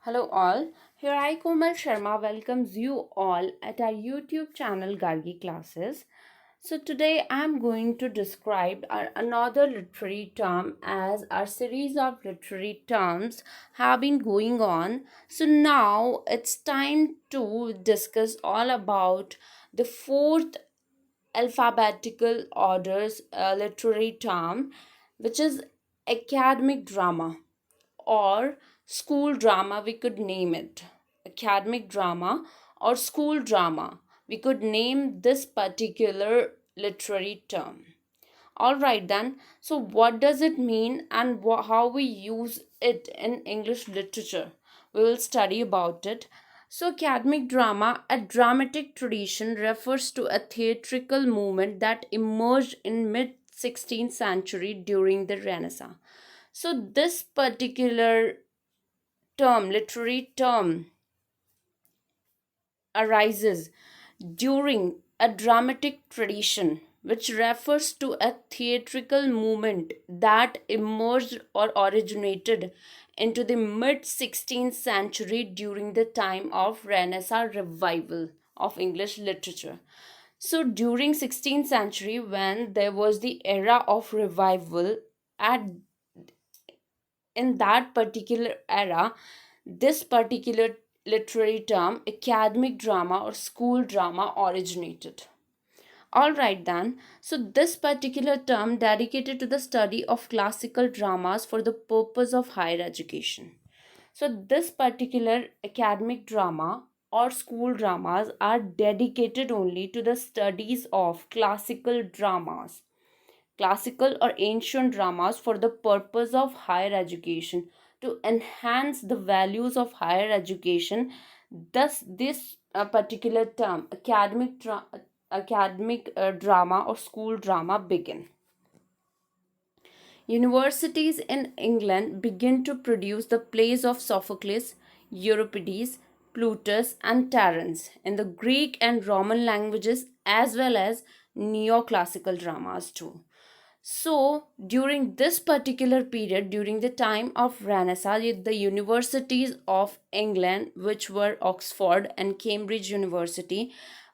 Hello all. Here I Komal Sharma welcomes you all at our YouTube channel Gargi Classes. So today I am going to describe another literary term as our series of literary terms have been going on. So now it's time to discuss all about the fourth alphabetical orders literary term, which is academic drama or school drama, we could name it. Academic drama or school drama, we could name this particular literary term. All right, then. So, what does it mean and how we use it in English literature? We will study about it. So, academic drama, a dramatic tradition, refers to a theatrical movement that emerged in mid 16th century during the Renaissance. So, this particular literary term, arises during a dramatic tradition which refers to a theatrical movement that emerged or originated into the mid 16th century during the time of Renaissance revival of English literature. So during 16th century, when there was the era of revival, at in that particular era, this particular literary term, academic drama or school drama, originated. All right, then. So, this particular term dedicated to the study of classical dramas for the purpose of higher education. So, this particular academic drama or school dramas are dedicated only to the studies of classical dramas, classical or ancient dramas for the purpose of higher education, to enhance the values of higher education. Thus this particular term academic drama or school drama begin. Universities in England begin to produce the plays of Sophocles, Euripides, Plutarch, and Terence in the Greek and Roman languages, as well as neoclassical dramas too. So, during this particular period, during the time of Renaissance, the universities of England, which were Oxford and Cambridge University,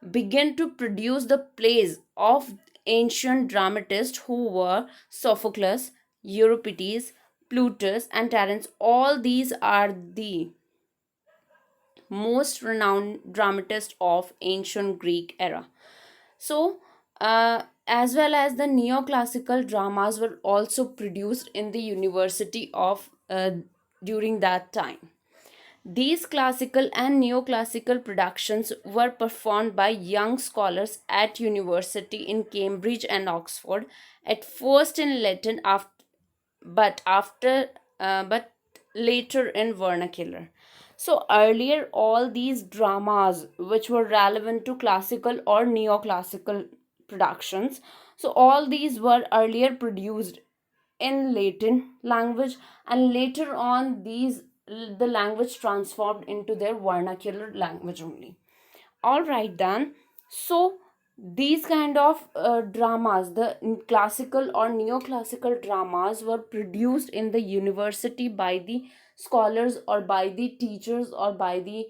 began to produce the plays of ancient dramatists who were Sophocles, Euripides, Plutarch, and Terence. All these are the most renowned dramatists of ancient Greek era. So, as well as the neoclassical dramas were also produced in the university of during that time. These classical and neoclassical productions were performed by young scholars at university in Cambridge and Oxford, at first in Latin, but later in vernacular. So earlier, all these dramas which were relevant to classical or neoclassical productions, so all these were earlier produced in Latin language, and later on these the language transformed into their vernacular language only. All right, then. So these kind of dramas, the classical or neoclassical dramas, were produced in the university by the scholars or by the teachers or by the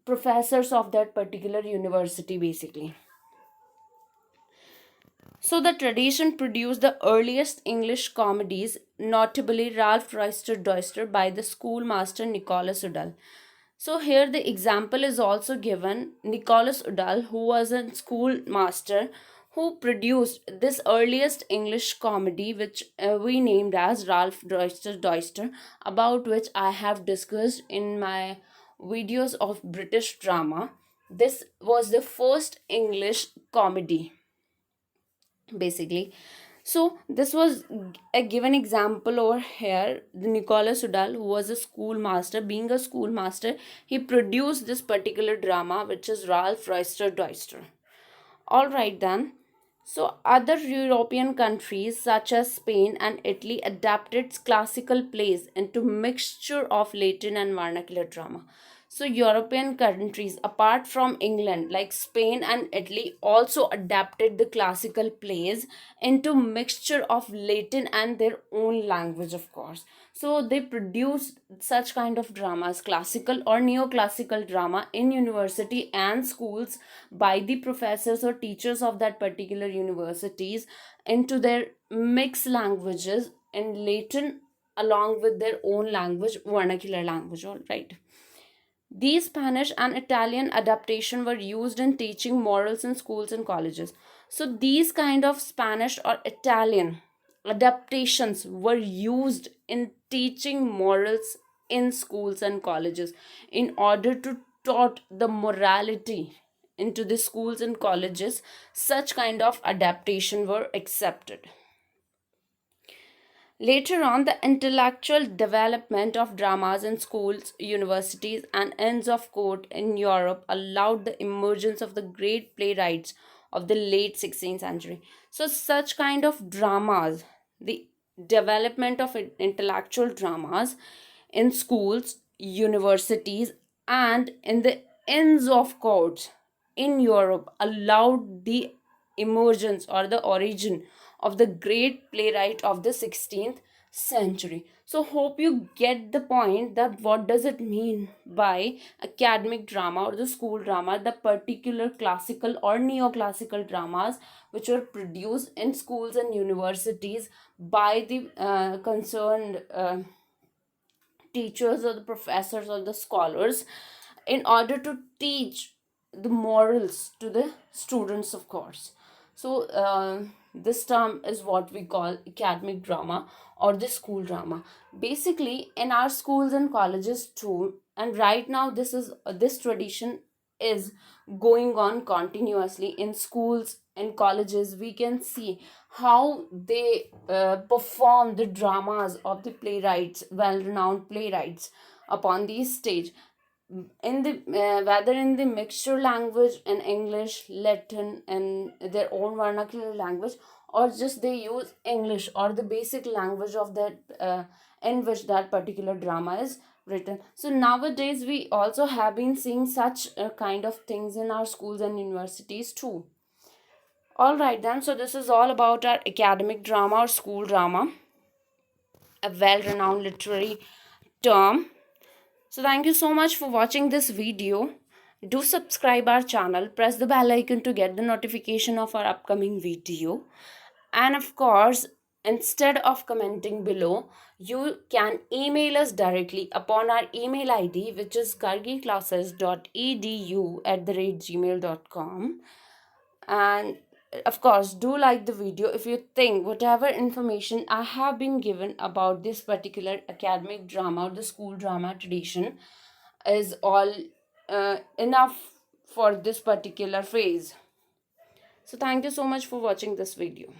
professors of that particular university, basically. So the tradition produced the earliest English comedies, notably Ralph Roister Doister by the schoolmaster Nicholas Udall. So here the example is also given. Nicholas Udall, who was a schoolmaster, who produced this earliest English comedy, which we named as Ralph Roister Doister, about which I have discussed in my videos of British drama. This was the first English comedy, basically. So this was a given example over here. The Nicholas Udall, who was a schoolmaster, being a schoolmaster, he produced this particular drama, which is Ralph Roister Doister. All right, then. So other European countries such as Spain and Italy adapted classical plays into mixture of Latin and vernacular drama. So European countries apart from England like Spain and Italy also adapted the classical plays into mixture of Latin and their own language, of course. So they produced such kind of dramas, classical or neoclassical drama, in university and schools by the professors or teachers of that particular universities into their mixed languages in Latin along with their own language, vernacular language, all right. These Spanish and Italian adaptation were used in teaching morals in schools and colleges. So these kind of Spanish or Italian adaptations were used in teaching morals in schools and colleges in order to taught the morality into the schools and colleges. Such kind of adaptation were accepted. Later on, the intellectual development of dramas in schools, universities, and inns of court in Europe allowed the emergence of the great playwrights of the late 16th century. So, such kind of dramas, the development of intellectual dramas in schools, universities, and in the inns of courts in Europe allowed the emergence or the origin of the great playwright of the 16th century. So hope you get the point that what does it mean by academic drama or the school drama, the particular classical or neoclassical dramas which were produced in schools and universities by the concerned teachers or the professors or the scholars in order to teach the morals to the students, of course. So this term is what we call academic drama or the school drama. Basically in our schools and colleges too, and right now this tradition is going on continuously in schools and colleges. We can see how they perform the dramas of the playwrights, well-renowned playwrights, upon the stage, in the whether in the mixture language in English, Latin, and their own vernacular language, or just they use English or the basic language of that in which that particular drama is written. So nowadays we also have been seeing such kind of things in our schools and universities too. All right then, so this is all about our academic drama or school drama, a well-renowned literary term. So thank you so much for watching this video. Do subscribe our channel, press the bell icon to get the notification of our upcoming video. And of course, instead of commenting below, you can email us directly upon our email ID, which is gargiclasses.edu@gmail.com. And of course, do like the video if you think whatever information I have been given about this particular academic drama or the school drama tradition is all enough for this particular phase. So thank you so much for watching this video.